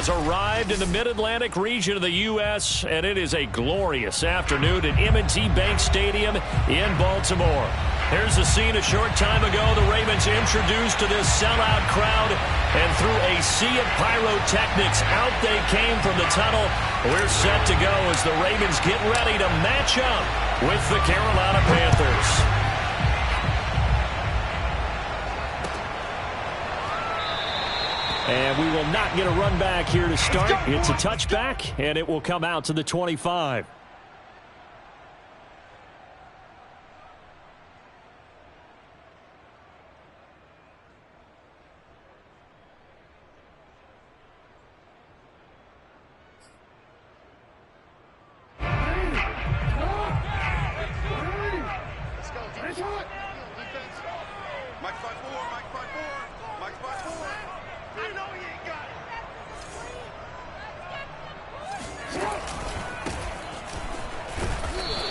has arrived in the Mid-Atlantic region of the U.S., and it is a glorious afternoon at M&T Bank Stadium in Baltimore. Here's the scene a short time ago. The Ravens introduced to this sellout crowd, and through a sea of pyrotechnics, out they came from the tunnel. We're set to go as the Ravens get ready to match up with the Carolina Panthers. And we will not get a run back here to start. It's a touchback, and it will come out to the 25.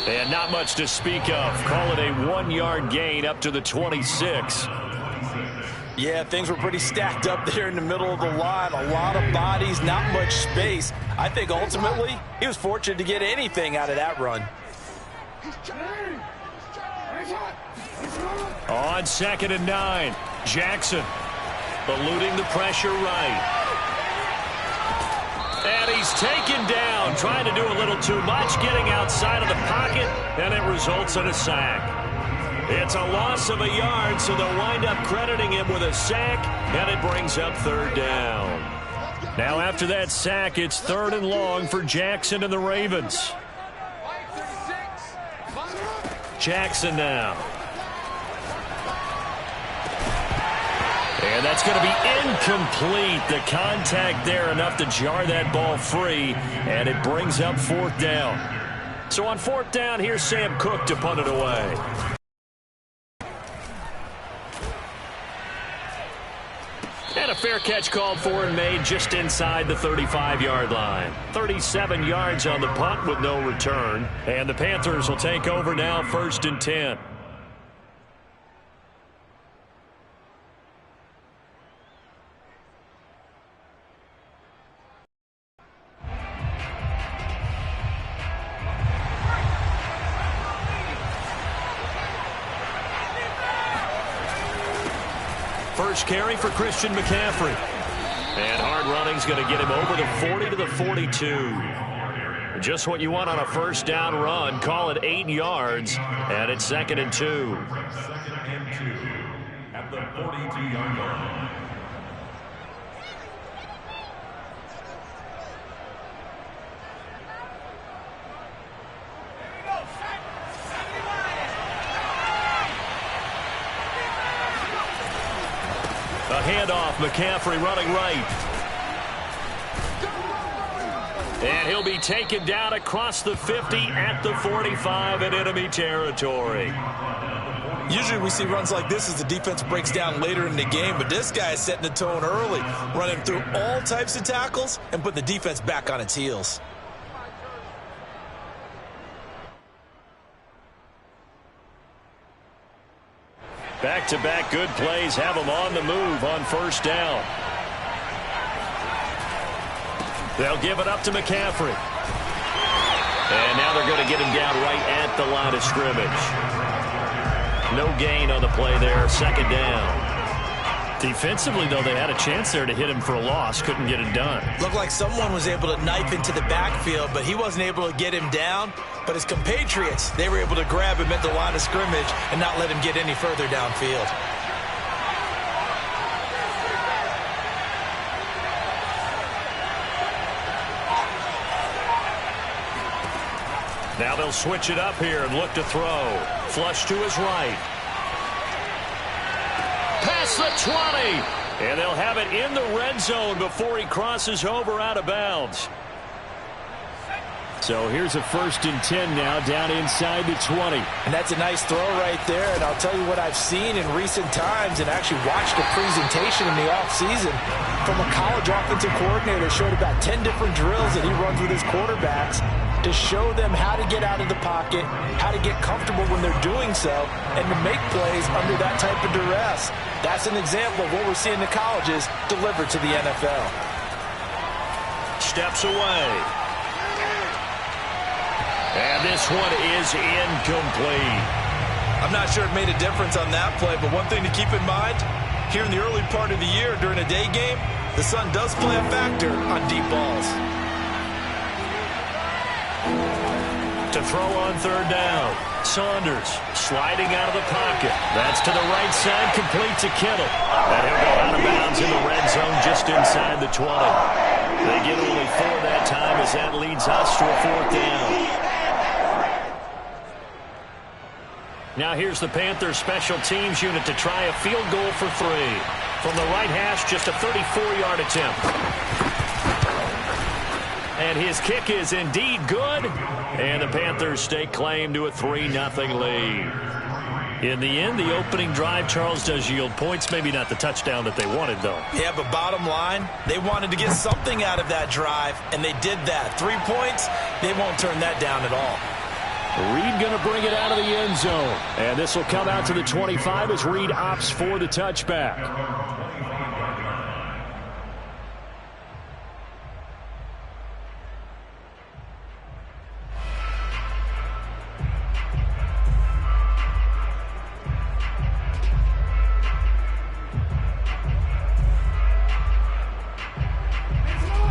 And not much to speak of. Call it a 1-yard gain up to the 26. Yeah, things were pretty stacked up there in the middle of the line. A lot of bodies, not much space. I think ultimately he was fortunate to get anything out of that run. On 2nd and 9, Jackson eluding the pressure right. And he's taken down, trying to do a little too much, getting outside of the pocket, and it results in a sack. It's a loss of a yard, so they'll wind up crediting him with a sack, and it brings up 3rd down. Now after that sack, it's 3rd and long for Jackson and the Ravens. Jackson now. And that's going to be incomplete. The contact there enough to jar that ball free, and it brings up 4th down. So on 4th down, here's Sam Cook to punt it away. And a fair catch called for and made just inside the 35-yard line. 37 yards on the punt with no return. And the Panthers will take over now, 1st and 10. First carry for Christian McCaffrey. And hard running's going to get him over the 40 to the 42. Just what you want on a 1st down run. Call it 8 yards. And it's 2nd and 2. 2nd and 2 at the 42-yard line. A handoff, McCaffrey running right. And he'll be taken down across the 50 at the 45 in enemy territory. Usually we see runs like this as the defense breaks down later in the game, but this guy is setting the tone early, running through all types of tackles and putting the defense back on its heels. Back-to-back good plays have him on the move on 1st down. They'll give it up to McCaffrey. And now they're going to get him down right at the line of scrimmage. No gain on the play there, 2nd down. Defensively, though, they had a chance there to hit him for a loss. Couldn't get it done. Looked like someone was able to knife into the backfield, but he wasn't able to get him down. But his compatriots, they were able to grab him at the line of scrimmage and not let him get any further downfield. Now they'll switch it up here and look to throw. Flush to his right. Past the 20. And they'll have it in the red zone before he crosses over out of bounds. So here's a 1st and 10 now down inside the 20. And that's a nice throw right there. And I'll tell you what I've seen in recent times and actually watched a presentation in the offseason from a college offensive coordinator. Showed about 10 different drills that he runs with his quarterbacks to show them how to get out of the pocket, how to get comfortable when they're doing so, and to make plays under that type of duress. That's an example of what we're seeing in the colleges delivered to the NFL. steps away. And this one is incomplete. I'm not sure it made a difference on that play, but one thing to keep in mind, here in the early part of the year during a day game, the sun does play a factor on deep balls. To throw on third down, Saunders sliding out of the pocket. That's to the right side, complete to Kittle. And he'll go out of bounds in the red zone just inside the 20. They get only 4 that time as that leads us to a 4th down. Now here's the Panthers special teams unit to try a field goal for 3. From the right hash, just a 34-yard attempt. And his kick is indeed good. And the Panthers stake claim to a 3-0 lead. In the end, the opening drive, Charles, does yield points. Maybe not the touchdown that they wanted, though. Yeah, but bottom line, they wanted to get something out of that drive, and they did that. 3 points, they won't turn that down at all. Reed going to bring it out of the end zone. And this will come out to the 25 as Reed opts for the touchback.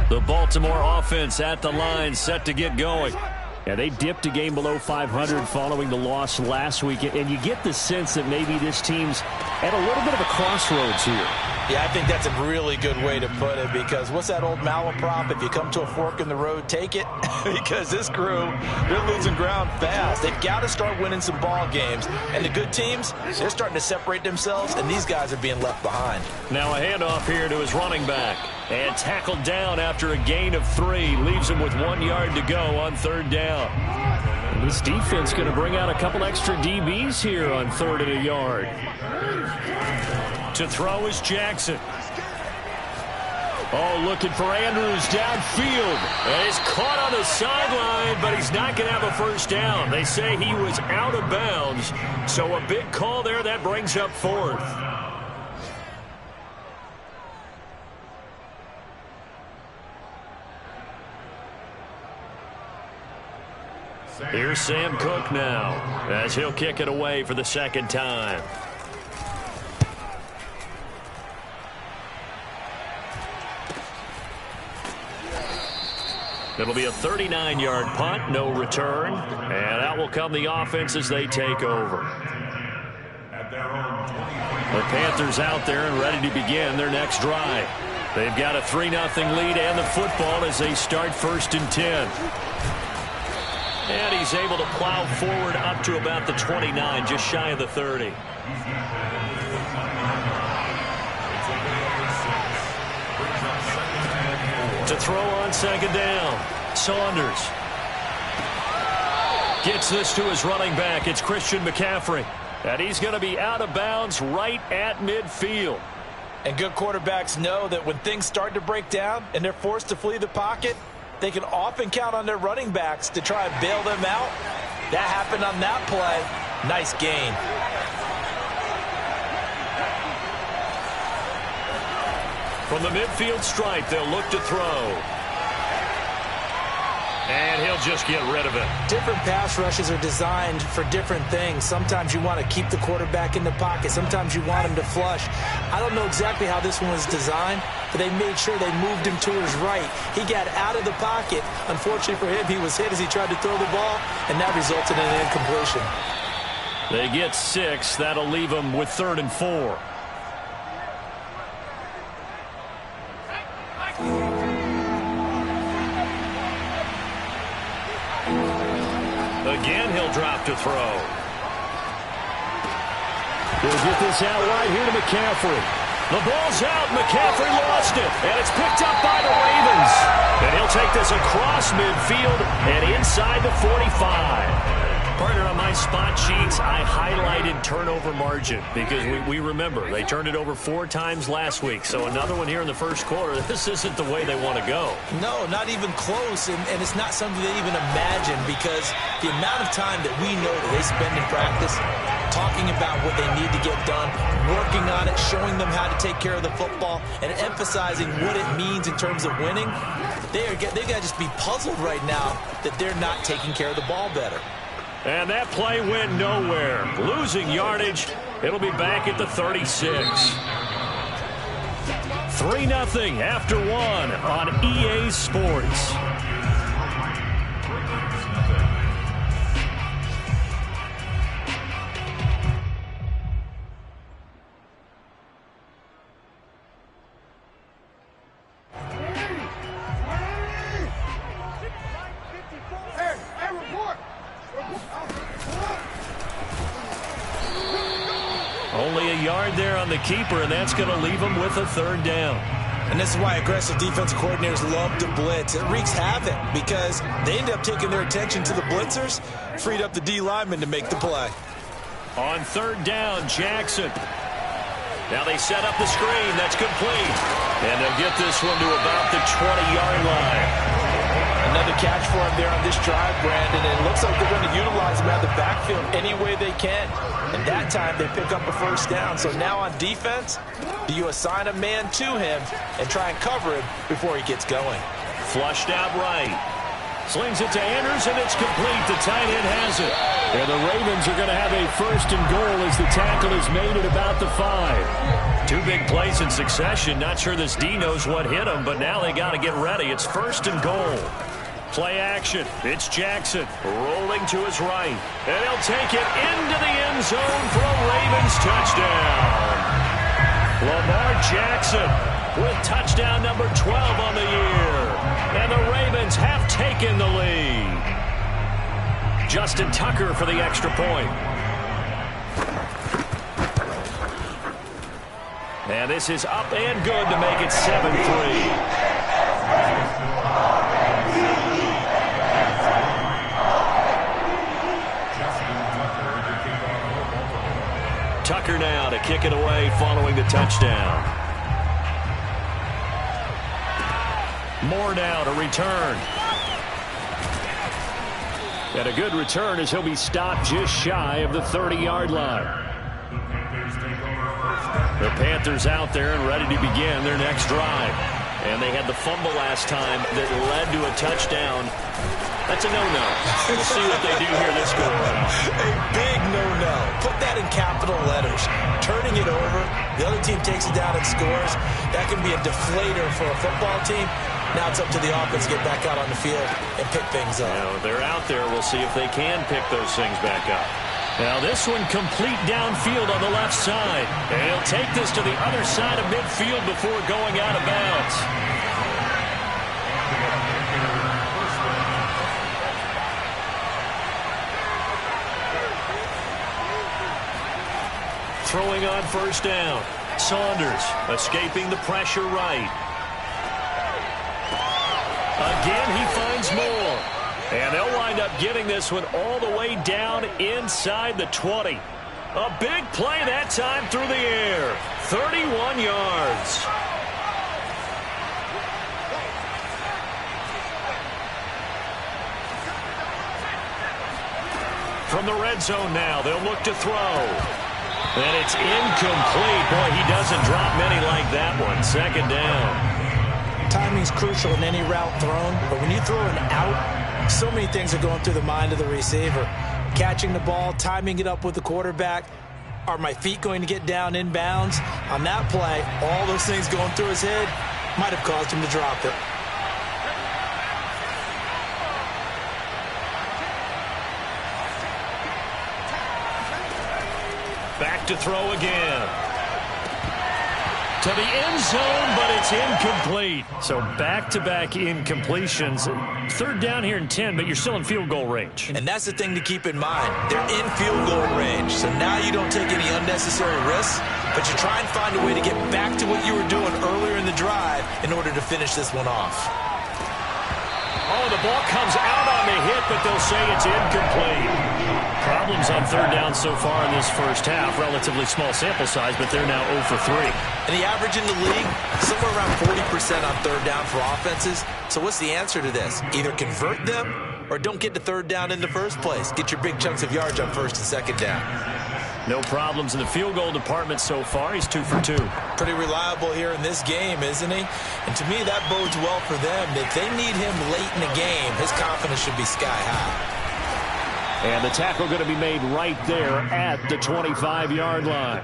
The Baltimore offense at the line, set to get going. Yeah, they dipped a game below 500 following the loss last week, and you get the sense that maybe this team's at a little bit of a crossroads here. Yeah, I think that's a really good way to put it, because what's that old malaprop? If you come to a fork in the road, take it. Because this crew, they're losing ground fast. They've got to start winning some ball games. And the good teams, they're starting to separate themselves, and these guys are being left behind. Now a handoff here to his running back. And tackled down after a gain of 3. Leaves him with 1 yard to go on third down. And this defense going to bring out a couple extra DBs here on 3rd and a yard. To throw is Jackson. Oh, looking for Andrews downfield. And he's caught on the sideline, but he's not going to have a first down. They say he was out of bounds. So a big call there. That brings up 4th. Here's Sam Cook now, as he'll kick it away for the 2nd time. It'll be a 39-yard punt, no return, and out will come the offense as they take over. The Panthers out there and ready to begin their next drive. They've got a 3-0 lead and the football as they start 1st and 10. And he's able to plow forward up to about the 29, just shy of the 30. To throw on 2nd down, Saunders gets this to his running back. It's Christian McCaffrey. And he's going to be out of bounds right at midfield. And good quarterbacks know that when things start to break down and they're forced to flee the pocket, they can often count on their running backs to try and bail them out. That happened on that play. Nice gain. From the midfield stripe, they'll look to throw. And he'll just get rid of it. Different pass rushes are designed for different things. Sometimes you want to keep the quarterback in the pocket. Sometimes you want him to flush. I don't know exactly how this one was designed, but they made sure they moved him to his right. He got out of the pocket. Unfortunately for him, he was hit as he tried to throw the ball, and that resulted in an incompletion. They get 6. That'll leave them with 3rd and 4. Again, he'll drop to throw. He'll get this out right here to McCaffrey. The ball's out. McCaffrey lost it. And it's picked up by the Ravens. And he'll take this across midfield and inside the 45. Partner, on my spot sheets, I highlighted turnover margin because we remember they turned it over 4 times last week. So another one here in the first quarter. This isn't the way they want to go. No, not even close. And it's not something they even imagine, because the amount of time that we know that they spend in practice, talking about what they need to get done, working on it, showing them how to take care of the football, and emphasizing what it means in terms of winning. They've got to just be puzzled right now that they're not taking care of the ball better. And that play went nowhere. Losing yardage. It'll be back at the 36. 3-0 after 1 on EA Sports. Only a yard there on the keeper, and that's going to leave him with a 3rd down. And this is why aggressive defensive coordinators love to blitz. It wreaks havoc because they end up taking their attention to the blitzers, freed up the D lineman to make the play. On 3rd down, Jackson. Now they set up the screen. That's complete. And they'll get this one to about the 20-yard line. Another catch for him there on this drive, Brandon, and it looks like they're going to utilize him out of the backfield any way they can. And that time they pick up a 1st down. So now on defense, do you assign a man to him and try and cover him before he gets going? Flushed out right. Slings it to Anders, and it's complete. The tight end has it. And the Ravens are going to have a 1st and goal as the tackle is made at about the 5. 2 big plays in succession. Not sure this D knows what hit him, but now they got to get ready. It's 1st and goal. Play action. It's Jackson rolling to his right. And he'll take it into the end zone for a Ravens touchdown. Lamar Jackson with touchdown number 12 on the year. And the Ravens have taken the lead. Justin Tucker for the extra point. And this is up and good to make it 7-3. Tucker now to kick it away following the touchdown. Moore now to return. And a good return as he'll be stopped just shy of the 30-yard line. The Panthers out there and ready to begin their next drive. And they had the fumble last time that led to a touchdown. That's a no-no. We'll see what they do here this go around. A big no-no. Put that in capital letters. Turning it over, the other team takes it down and scores. That can be a deflator for a football team. Now it's up to the offense to get back out on the field and pick things up. Now, they're out there. We'll see if they can pick those things back up. Now this one complete downfield on the left side. And he'll take this to the other side of midfield before going out of bounds. Throwing on 1st down. Saunders escaping the pressure right. Again, he finds Moore. And they'll wind up getting this one all the way down inside the 20. A big play that time through the air. 31 yards. From the red zone now, they'll look to throw. And it's incomplete. Boy, he doesn't drop many like that one. 2nd down. Timing's crucial in any route thrown, but when you throw an out, so many things are going through the mind of the receiver. Catching the ball, timing it up with the quarterback. Are my feet going to get down inbounds? On that play, all those things going through his head might have caused him to drop it. Back to throw again. To the end zone, but it's incomplete. So back-to-back incompletions. 3rd down here and 10, but you're still in field goal range. And that's the thing to keep in mind. They're in field goal range. So now you don't take any unnecessary risks, but you try and find a way to get back to what you were doing earlier in the drive in order to finish this one off. Oh, the ball comes out on the hit, but they'll say it's incomplete. Problems on 3rd down so far in this first half. Relatively small sample size, but they're now 0 for 3. And the average in the league, somewhere around 40% on 3rd down for offenses. So what's the answer to this? Either convert them or don't get to 3rd down in the first place. Get your big chunks of yards on 1st and 2nd down. No problems in the field goal department so far. He's 2 for 2. Pretty reliable here in this game, isn't he? And to me, that bodes well for them. If they need him late in the game, his confidence should be sky high. And the tackle going to be made right there at the 25-yard line.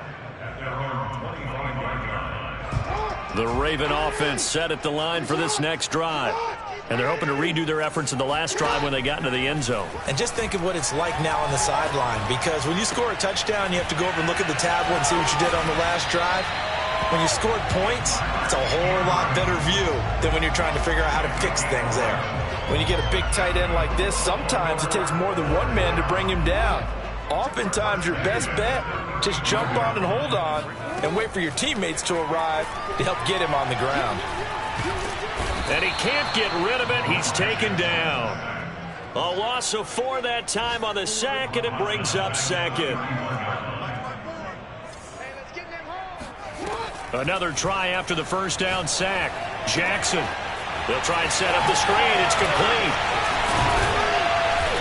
The Raven offense set at the line for this next drive. And they're hoping to redo their efforts in the last drive when they got into the end zone. And just think of what it's like now on the sideline, because when you score a touchdown, you have to go over and look at the tablet and see what you did on the last drive. When you scored points, it's a whole lot better view than when you're trying to figure out how to fix things there. When you get a big tight end like this, sometimes it takes more than one man to bring him down. Oftentimes, your best bet, just jump on and hold on and wait for your teammates to arrive to help get him on the ground. And he can't get rid of it. He's taken down. A loss of 4 that time on the sack, and it brings up second. Another try after the first down sack. Jackson. They'll try and set up the screen. It's complete.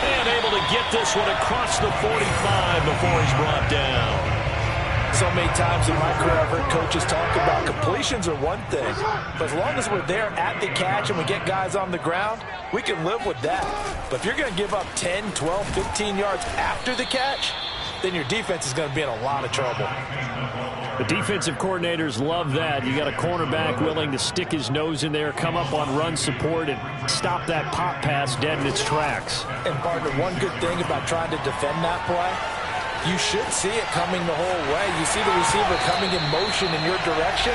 And able to get this one across the 45 before he's brought down. So many times in my career, I've heard coaches talk about completions are one thing. But as long as we're there at the catch and we get guys on the ground, we can live with that. But if you're going to give up 10, 12, 15 yards after the catch, then your defense is going to be in a lot of trouble. The defensive coordinators love that. You got a cornerback willing to stick his nose in there, come up on run support, and stop that pop pass dead in its tracks. And, partner, one good thing about trying to defend that play, you should see it coming the whole way. You see the receiver coming in motion in your direction.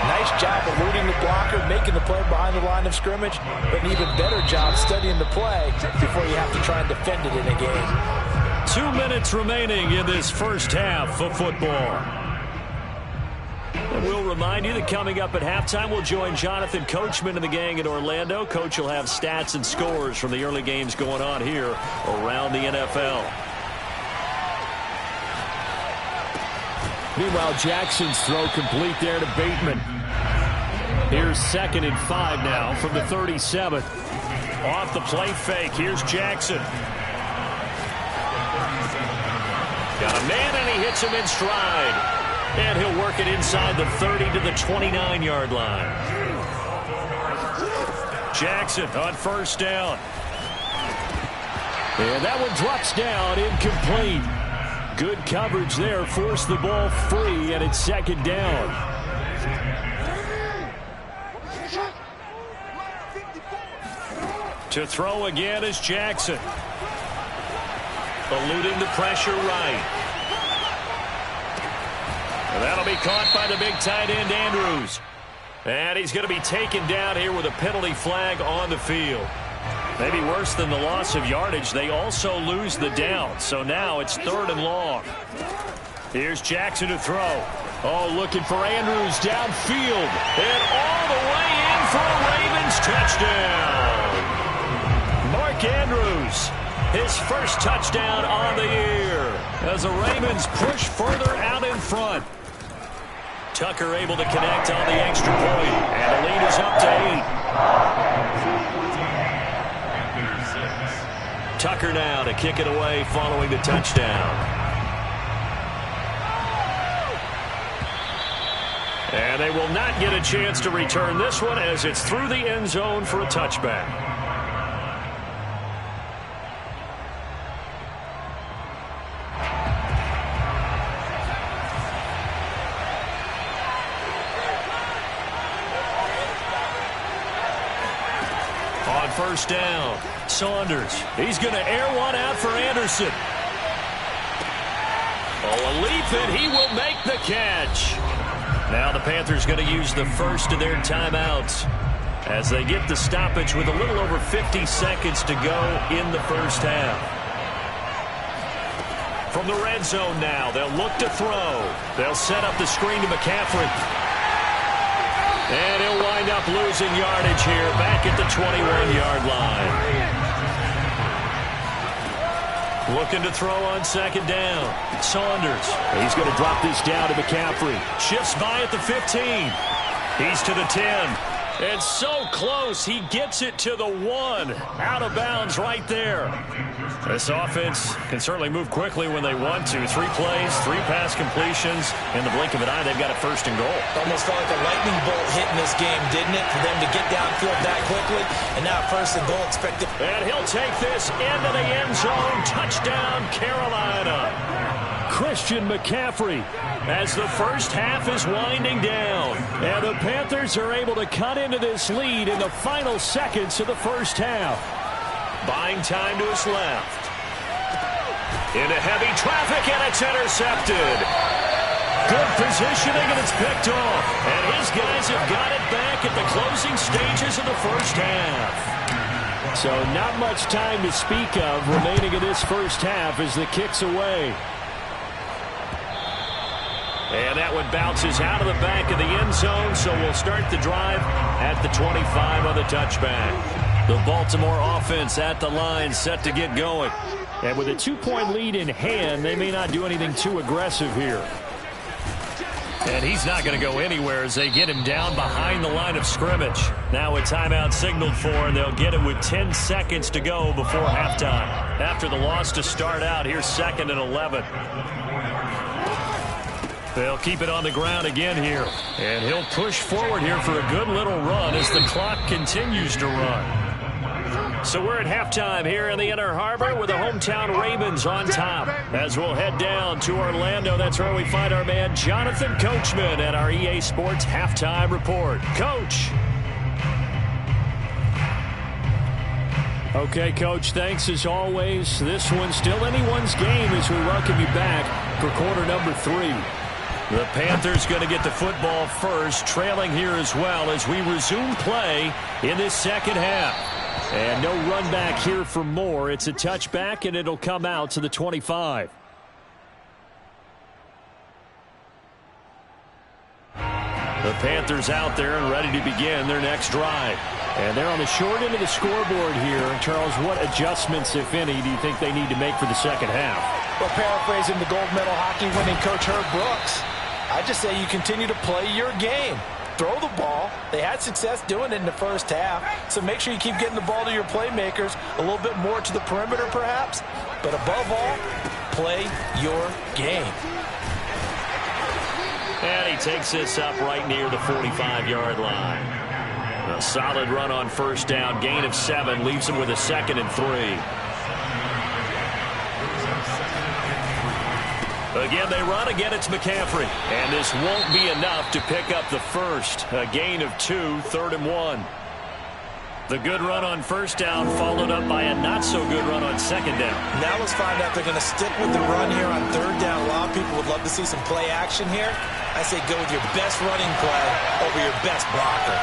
Nice job eluding the blocker, making the play behind the line of scrimmage, but an even better job studying the play before you have to try and defend it in a game. 2 minutes remaining in this first half of football. And we'll remind you that coming up at halftime, we'll join Jonathan Coachman and the gang in Orlando. Coach will have stats and scores from the early games going on here around the NFL. Meanwhile, Jackson's throw complete there to Bateman. Here's 2nd and 5 now from the 37. Off the play fake, here's Jackson. Got a man, and he hits him in stride. And he'll work it inside the 30 to the 29-yard line. Jackson on first down. And that one drops down, incomplete. Good coverage there, forced the ball free, and it's 2nd down. To throw again is Jackson. Eluding the pressure right. And that'll be caught by the big tight end, Andrews. And he's going to be taken down here with a penalty flag on the field. Maybe worse than the loss of yardage, they also lose the down. So now it's 3rd and long. Here's Jackson to throw. Oh, looking for Andrews downfield. And all the way in for a Ravens touchdown. Mark Andrews, his first touchdown on the year as the Ravens push further out in front. Tucker able to connect on the extra point. And the lead is up to 8. Tucker now to kick it away following the touchdown. And they will not get a chance to return this one as it's through the end zone for a touchback. On first down, Saunders. He's going to air one out for Anderson. Oh, a leap, and he will make the catch. Now the Panthers going to use the first of their timeouts as they get the stoppage with a little over 50 seconds to go in the first half. From the red zone now, they'll look to throw. They'll set up the screen to McCaffrey. And he'll wind up losing yardage here back at the 21-yard line. Looking to throw on 2nd down. Saunders. He's going to drop this down to McCaffrey. Shifts by at the 15. He's to the 10. It's so close. He gets it to the 1. Out of bounds right there. This offense can certainly move quickly when they want to. 3 plays, 3 pass completions. In the blink of an eye, they've got a first and goal. Almost felt like a lightning bolt hit in this game, didn't it? For them to get downfield that quickly. And now first and goal expected. And he'll take this into the end zone. Touchdown, Carolina. Christian McCaffrey as the first half is winding down. And the Panthers are able to cut into this lead in the final seconds of the first half. Buying time to his left. Into heavy traffic, and it's intercepted. Good positioning, and it's picked off. And his guys have got it back at the closing stages of the first half. So not much time to speak of remaining in this first half as the kick's away. And that one bounces out of the back of the end zone, so we'll start the drive at the 25 on the touchback. The Baltimore offense at the line, set to get going. And with a 2-point lead in hand, they may not do anything too aggressive here. And he's not going to go anywhere as they get him down behind the line of scrimmage. Now a timeout signaled for, and they'll get it with 10 seconds to go before halftime. After the loss to start out, here's 2nd and 11. They'll keep it on the ground again here. And he'll push forward here for a good little run as the clock continues to run. So we're at halftime here in the Inner Harbor with the hometown Ravens on top. As we'll head down to Orlando, that's where we find our man Jonathan Coachman at our EA Sports Halftime Report. Coach. Okay, Coach, thanks as always. This one's still anyone's game as we welcome you back for quarter number 3. The Panthers going to get the football first, trailing here as well as we resume play in this second half. And no run back here for more. It's a touchback, and it'll come out to the 25. The Panthers out there and ready to begin their next drive. And they're on the short end of the scoreboard here. And Charles, what adjustments, if any, do you think they need to make for the second half? Well, paraphrasing the gold medal hockey winning coach Herb Brooks, I just say you continue to play your game. Throw the ball. They had success doing it in the first half. So make sure you keep getting the ball to your playmakers, a little bit more to the perimeter perhaps. But above all, play your game. And he takes this up right near the 45-yard line. A solid run on first down. Gain of 7 leaves him with a 2nd and 3. Again, they run. Again, it's McCaffrey. And this won't be enough to pick up the first. A gain of 2, 3rd and 1. The good run on first down followed up by a not-so-good run on second down. Now let's find out they're going to stick with the run here on 3rd down. A lot of people would love to see some play action here. I say go with your best running play over your best blocker.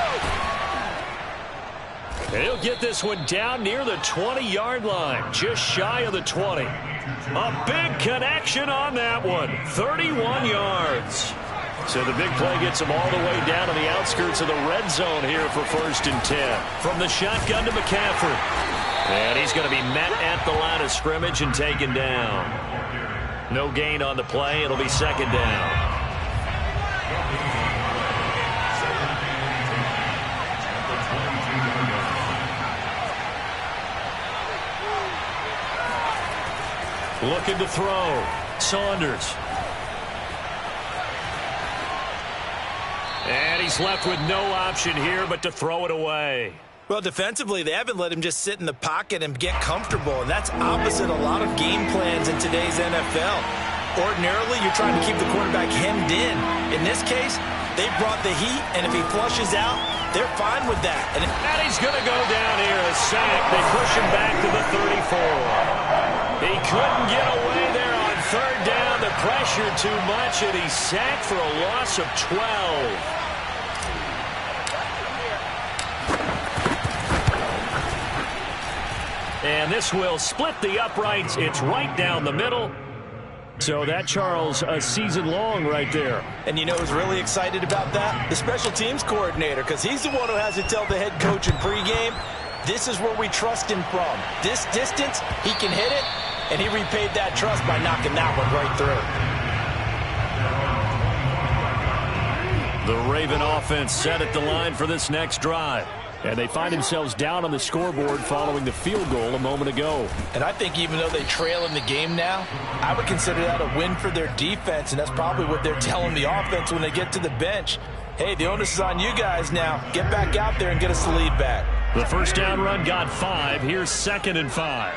And he'll get this one down near the 20-yard line, just shy of the 20. A big connection on that one, 31 yards. So the big play gets him all the way down to the outskirts of the red zone here for 1st and 10. From the shotgun to McCaffrey. And he's going to be met at the line of scrimmage and taken down. No gain on the play. It'll be 2nd down. Looking to throw. Saunders. And he's left with no option here but to throw it away. Well, defensively, they haven't let him just sit in the pocket and get comfortable, and that's opposite a lot of game plans in today's NFL. Ordinarily, you're trying to keep the quarterback hemmed in. In this case, they brought the heat, and if he flushes out, they're fine with that. And he's going to go down here, a sack. They push him back to the 34. He couldn't get away there on 3rd down. The pressure too much, and he's sacked for a loss of 12. And this will split the uprights. It's right down the middle. So that, Charles, a season long right there. And you know who's really excited about that? The special teams coordinator, because he's the one who has to tell the head coach in pregame, this is where we trust him from. This distance, he can hit it, and he repaid that trust by knocking that one right through. The Raven offense set at the line for this next drive. And they find themselves down on the scoreboard following the field goal a moment ago. And I think even though they trail in the game now, I would consider that a win for their defense, and that's probably what they're telling the offense when they get to the bench. Hey, the onus is on you guys now. Get back out there and get us the lead back. The first down run got 5. Here's 2nd and 5.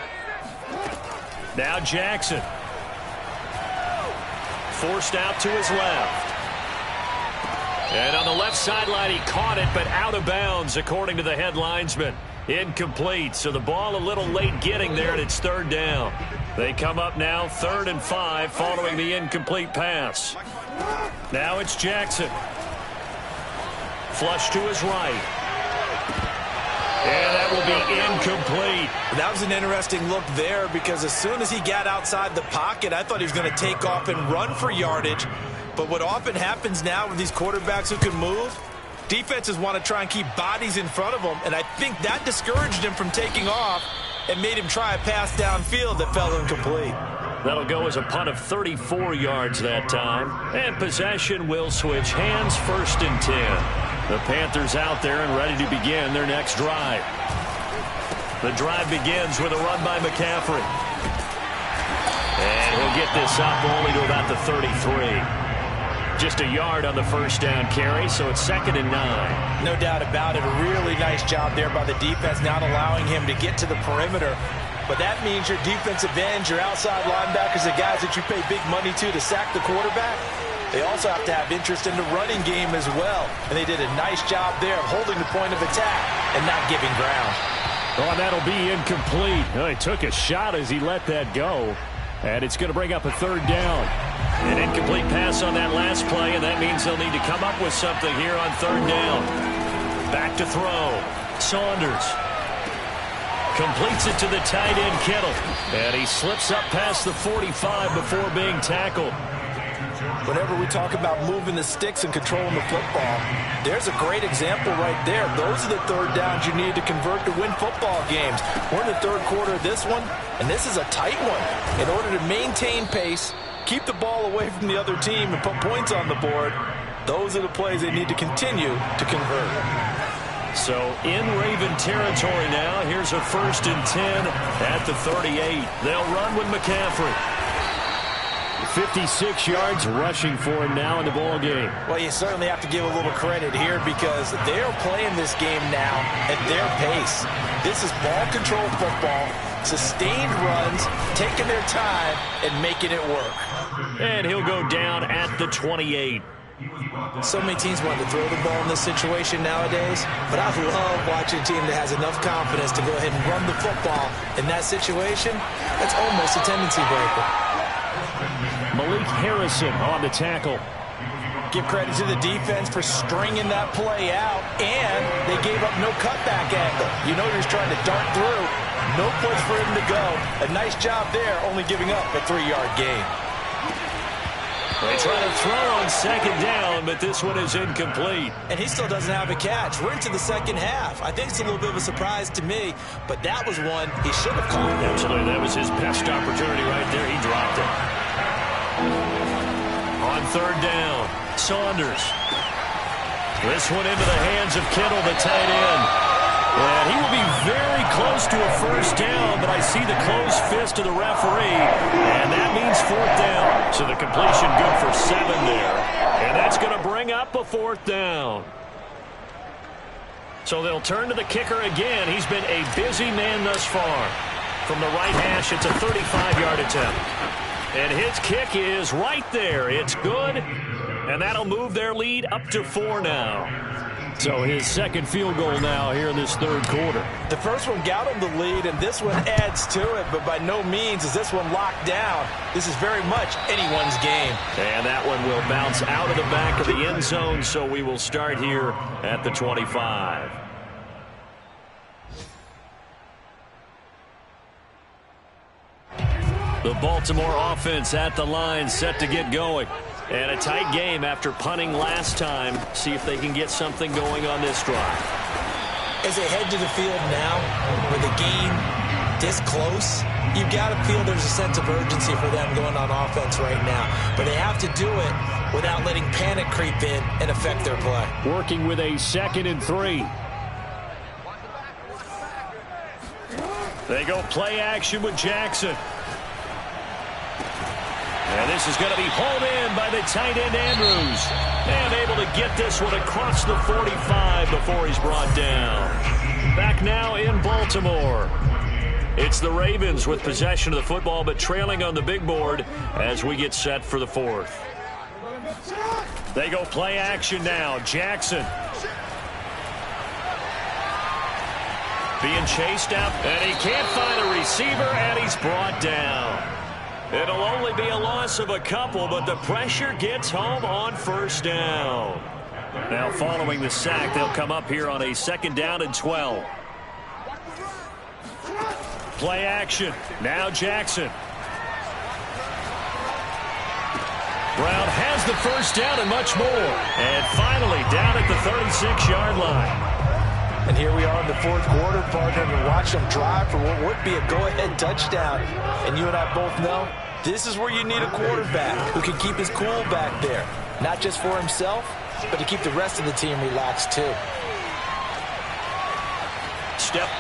Now Jackson. Forced out to his left. And on the left sideline, he caught it, but out of bounds, according to the head linesman. Incomplete, so the ball a little late getting there, and it's 3rd down. They come up now 3rd and 5 following the incomplete pass. Now it's Jackson. Flush to his right. And that will be incomplete. That was an interesting look there because as soon as he got outside the pocket, I thought he was going to take off and run for yardage. But what often happens now with these quarterbacks who can move, defenses want to try and keep bodies in front of them, and I think that discouraged him from taking off and made him try a pass downfield that fell incomplete. That'll go as a punt of 34 yards that time. And possession will switch hands, 1st and 10. The Panthers out there and ready to begin their next drive. The drive begins with a run by McCaffrey. And he'll get this up only to about the 33. Just a yard on the first down carry, so it's 2nd and 9. No doubt about it. A really nice job there by the defense, not allowing him to get to the perimeter. But that means your defensive ends, your outside linebackers, the guys that you pay big money to sack the quarterback, they also have to have interest in the running game as well. And they did a nice job there of holding the point of attack and not giving ground. Oh, that'll be incomplete. Oh, he took a shot as he let that go. And it's going to bring up a 3rd down. An incomplete pass on that last play, and that means they'll need to come up with something here on 3rd down. Back to throw. Saunders completes it to the tight end, Kittle. And he slips up past the 45 before being tackled. Whenever we talk about moving the sticks and controlling the football, there's a great example right there. Those are the 3rd downs you need to convert to win football games. We're in the 3rd quarter of this one, and this is a tight one. In order to maintain pace, keep the ball away from the other team, and put points on the board, those are the plays they need to continue to convert. So in Raven territory now, here's a 1st and 10 at the 38. They'll run with McCaffrey. 56 yards rushing for him now in the ball game. Well, you certainly have to give a little credit here because they're playing this game now at their pace. This is ball control football, sustained runs, taking their time and making it work. And he'll go down at the 28. So many teams want to throw the ball in this situation nowadays, but I love watching a team that has enough confidence to go ahead and run the football. In that situation, that's almost a tendency breaker. Malik Harrison on the tackle. Give credit to the defense for stringing that play out, and they gave up no cutback angle. You know he was trying to dart through. No place for him to go. A nice job there, only giving up a 3-yard gain. They try to throw on 2nd down, but this one is incomplete. And he still doesn't have a catch. We're into the 2nd half. I think it's a little bit of a surprise to me, but that was one he should have caught. Absolutely, that was his best opportunity right there. He dropped it. On 3rd down, Saunders. This one into the hands of Kittle, the tight end. And he will be very close to a 1st down, but I see the closed fist of the referee, and that means 4th down. So the completion good for 7 there. And that's going to bring up a 4th down. So they'll turn to the kicker again. He's been a busy man thus far. From the right hash, it's a 35-yard attempt. And his kick is right there. It's good. And that'll move their lead up to 4 now. So his 2nd field goal now here in this 3rd quarter. The first one got him the lead, and this one adds to it, but by no means is this one locked down. This is very much anyone's game. And that one will bounce out of the back of the end zone, so we will start here at the 25. The Baltimore offense at the line, set to get going. And a tight game after punting last time. See if they can get something going on this drive. As they head to the field now, with the game this close, You've got to feel there's a sense of urgency for them going on offense right now. But they have to do it without letting panic creep in and affect their play. Working with a 2nd and 3. They go play action with Jackson. And this is going to be hauled in by the tight end Andrews. And able to get this one across the 45 before he's brought down. Back now in Baltimore. It's the Ravens with possession of the football, but trailing on the big board as we get set for the 4th. They go play action now. Jackson. Being chased out, and he can't find a receiver, and he's brought down. It'll only be a loss of a couple, but the pressure gets home on 1st down. Now following the sack, they'll come up here on a 2nd down and 12. Play action. Now Jackson. Brown has the 1st down and much more. And finally down at the 36-yard line. And here we are in the 4th quarter, partner, and watch them drive for what would be a go-ahead touchdown. And you and I both know this is where you need a quarterback who can keep his cool back there. Not just for himself, but to keep the rest of the team relaxed too.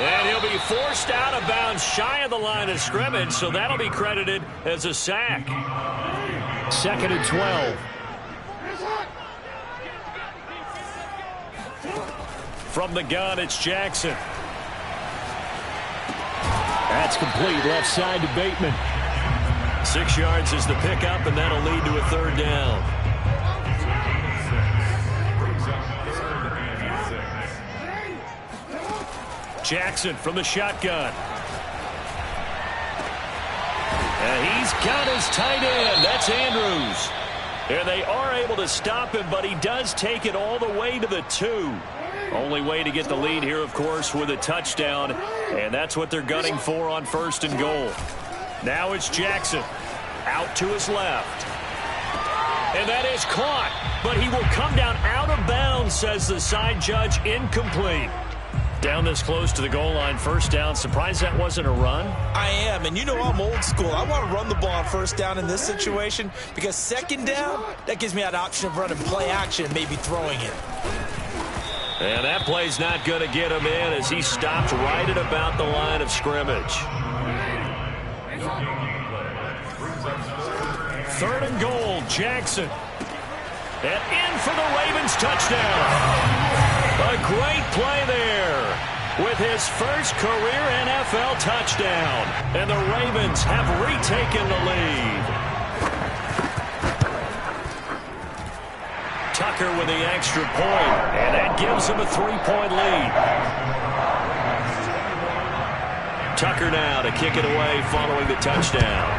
And he'll be forced out of bounds shy of the line of scrimmage, so that'll be credited as a sack. 2nd and 12. From the gun, it's Jackson. That's complete left side to Bateman. 6 yards is the pickup, and that'll lead to a 3rd down. Jackson from the shotgun. And he's got his tight end. That's Andrews. And they are able to stop him, but he does take it all the way to the 2. Only way to get the lead here, of course, with a touchdown. And that's what they're gunning for on 1st and goal. Now it's Jackson. Out to his left. And that is caught. But he will come down out of bounds, says the side judge. Incomplete. Down this close to the goal line, 1st down. Surprised that wasn't a run? I am, and you know I'm old school. I want to run the ball on 1st down in this situation because 2nd down, that gives me an option of running play action and maybe throwing it. And that play's not going to get him in as he stopped right at about the line of scrimmage. 3rd and goal, Jackson. And in for the Ravens touchdown. A great play there with his first career NFL touchdown. And the Ravens have retaken the lead. Tucker with the extra point, and that gives him a 3-point lead. Tucker now to kick it away following the touchdown.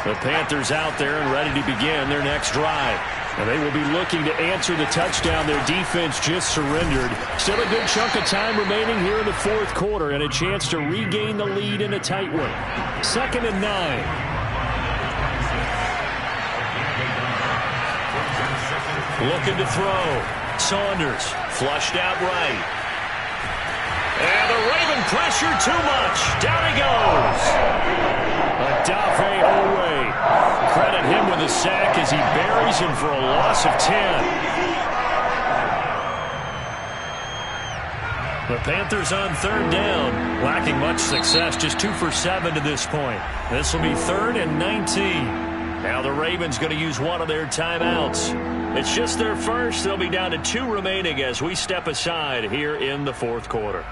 The Panthers out there and ready to begin their next drive. And they will be looking to answer the touchdown their defense just surrendered. Still a good chunk of time remaining here in the 4th quarter and a chance to regain the lead in a tight one. 2nd and 9. Looking to throw. Saunders flushed out right. And the Raven pressure too much. Down he goes. Adafe Owe. Credit him with a sack as he buries him for a loss of 10. The Panthers on 3rd down. Lacking much success. Just 2 for 7 to this point. This will be 3rd and 19. Now the Ravens going to use one of their timeouts. It's just their first. They'll be down to 2 remaining as we step aside here in the 4th quarter.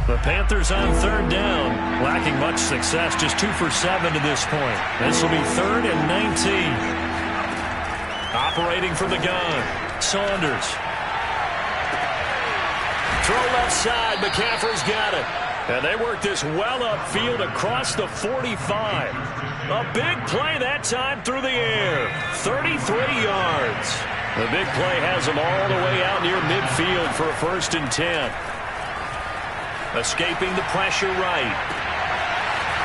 The Panthers on 3rd down, lacking much success, just 2 for 7 to this point. This will be 3rd and 19. Operating from the gun, Saunders. Throw left side, McCaffrey's got it. And they work this well upfield across the 45. A big play that time through the air, 33 yards. The big play has them all the way out near midfield for a 1st and 10. Escaping the pressure right.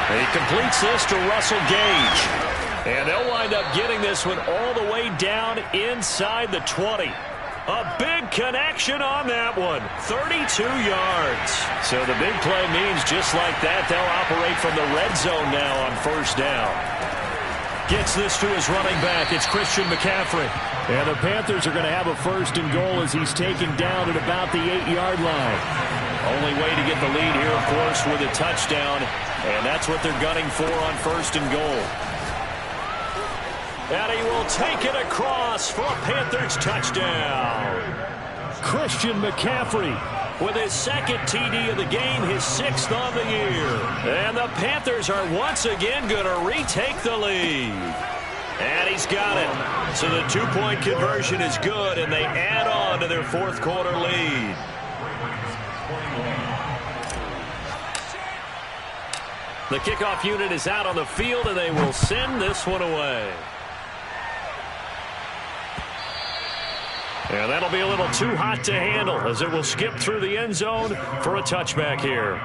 He completes this to Russell Gage. And they'll wind up getting this one all the way down inside the 20. A big connection on that one. 32 yards. So the big play means just like that, they'll operate from the red zone now on first down. Gets this to his running back. It's Christian McCaffrey. And the Panthers are going to have a first and goal as he's taken down at about the 8-yard line. Only way to get the lead here, of course, with a touchdown. And that's what they're gunning for on first and goal. And he will take it across for a Panthers touchdown. Christian McCaffrey with his second TD of the game, his 6th on the year. And the Panthers are once again going to retake the lead. And he's got it. So the 2-point conversion is good, and they add on to their fourth quarter lead. The kickoff unit is out on the field, and they will send this one away. And that'll be a little too hot to handle as it will skip through the end zone for a touchback here.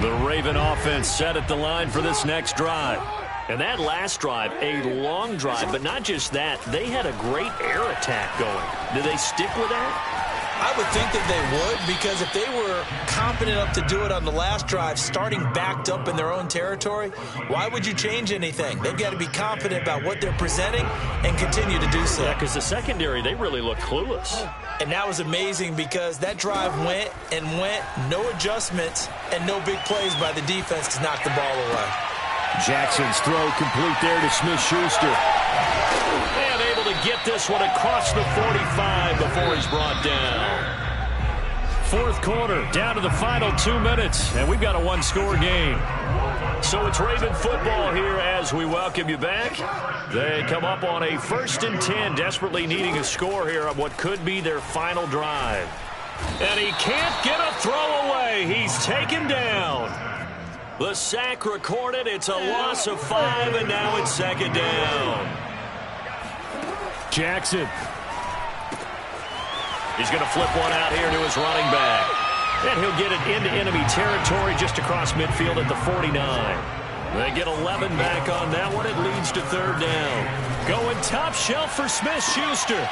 The Raven offense set at the line for this next drive. And that last drive, a long drive, but not just that. They had a great air attack going. Do they stick with that? I would think that they would, because if they were confident enough to do it on the last drive, starting backed up in their own territory, why would you change anything? They've got to be confident about what they're presenting and continue to do so. Yeah, because the secondary, they really look clueless. And that was amazing because that drive went and went, no adjustments, and no big plays by the defense to knock the ball away. Jackson's throw complete there to Smith-Schuster. And able to get this one across the 45 before he's brought down. Fourth quarter, down to the final 2 minutes, and we've got a one-score game. So it's Raven football here as we welcome you back. They come up on a 1st and 10, desperately needing a score here on what could be their final drive. And he can't get a throw away. He's taken down. The sack recorded. It's a loss of 5, and now it's 2nd down. Jackson. He's going to flip one out here to his running back. And he'll get it into enemy territory just across midfield at the 49. They get 11 back on that one. It leads to 3rd down. Going top shelf for Smith-Schuster.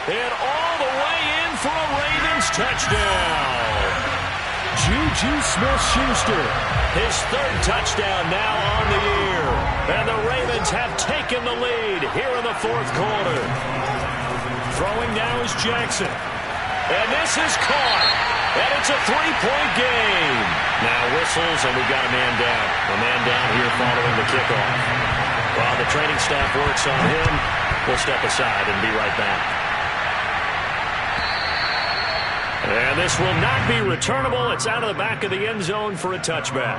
And all the way in for a Ravens touchdown. Juju Smith-Schuster, his 3rd touchdown now on the year. And the Ravens have taken the lead here in the 4th quarter. Throwing now is Jackson. And this is caught. And it's a 3-point game. Now whistles, and we've got a man down. A man down here following the kickoff. While the training staff works on him, we'll step aside and be right back. And this will not be returnable. It's out of the back of the end zone for a touchback.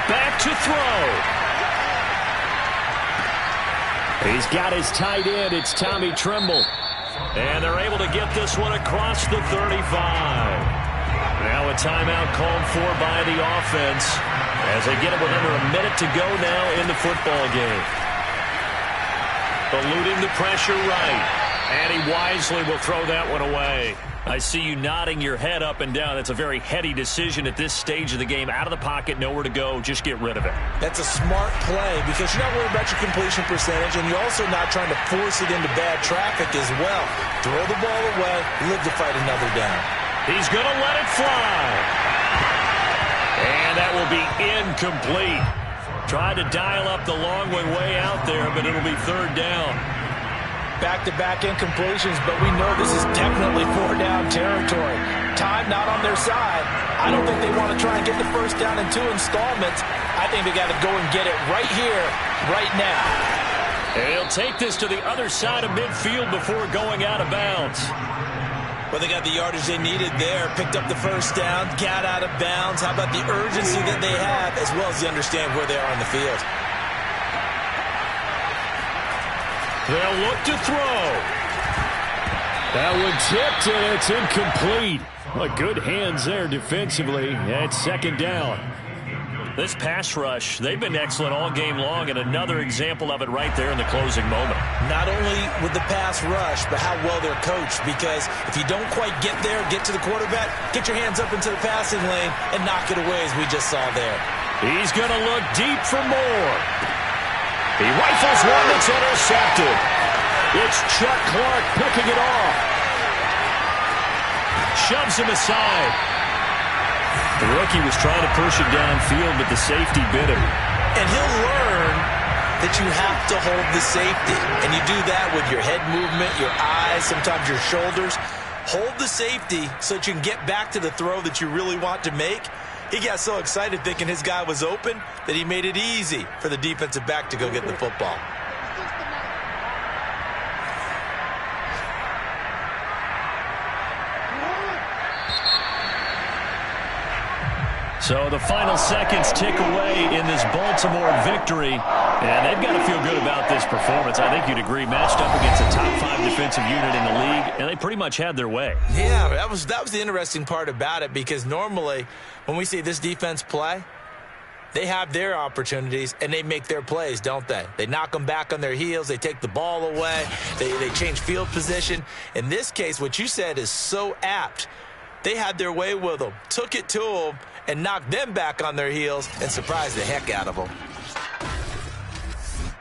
Back to throw. He's got his tight end. It's Tommy Tremble. And they're able to get this one across the 35. Now a timeout called for by the offense as they get it with under a minute to go now in the football game. Eluding the pressure right. And he wisely will throw that one away. I see you nodding your head up and down. That's a very heady decision at this stage of the game. Out of the pocket, nowhere to go. Just get rid of it. That's a smart play because you're not worried about your completion percentage, and you're also not trying to force it into bad traffic as well. Throw the ball away, live to fight another down. He's going to let it fly. And that will be incomplete. Tried to dial up the long way out there, but it'll be 3rd down. Back-to-back incompletions, but we know this is definitely 4-down territory. Time not on their side. I don't think they want to try and get the first down in 2 installments. I think they got to go and get it right here, right now. And he'll take this to the other side of midfield before going out of bounds. Well, they got the yardage they needed there. Picked up the first down, got out of bounds. How about the urgency that they have, as well as they understand where they are on the field? They'll look to throw. That one tipped, and it's incomplete. Well, good hands there defensively. That's 2nd down. This pass rush, they've been excellent all game long, and another example of it right there in the closing moment. Not only with the pass rush, but how well they're coached, because if you don't quite get there, get to the quarterback, get your hands up into the passing lane and knock it away, as we just saw there. He's going to look deep for more. He rifles one that's intercepted. It's Chuck Clark picking it off. Shoves him aside. The rookie was trying to push it downfield, but the safety bit him. And he'll learn that you have to hold the safety. And you do that with your head movement, your eyes, sometimes your shoulders. Hold the safety so that you can get back to the throw that you really want to make. He got so excited thinking his guy was open that he made it easy for the defensive back to go get the football. So the final seconds tick away in this Baltimore victory, and they've got to feel good about this performance. I think you'd agree, matched up against a top 5 defensive unit in the league, and they pretty much had their way. Yeah, that was the interesting part about it, because normally when we see this defense play, they have their opportunities and they make their plays, don't they? They knock them back on their heels. They take the ball away. They change field position. In this case, what you said is so apt. They had their way with them, took it to them, and knocked them back on their heels and surprised the heck out of them.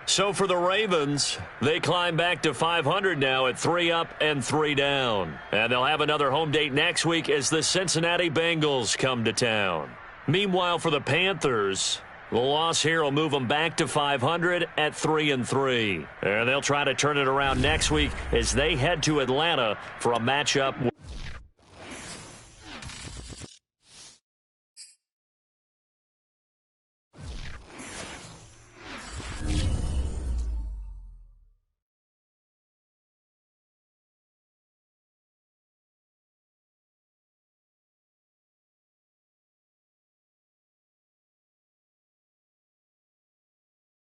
So for the Ravens, they climb back to 500 now at 3 up and 3 down. And they'll have another home date next week as the Cincinnati Bengals come to town. Meanwhile, for the Panthers, the loss here will move them back to 500 at 3-3. And they'll try to turn it around next week as they head to Atlanta for a matchup.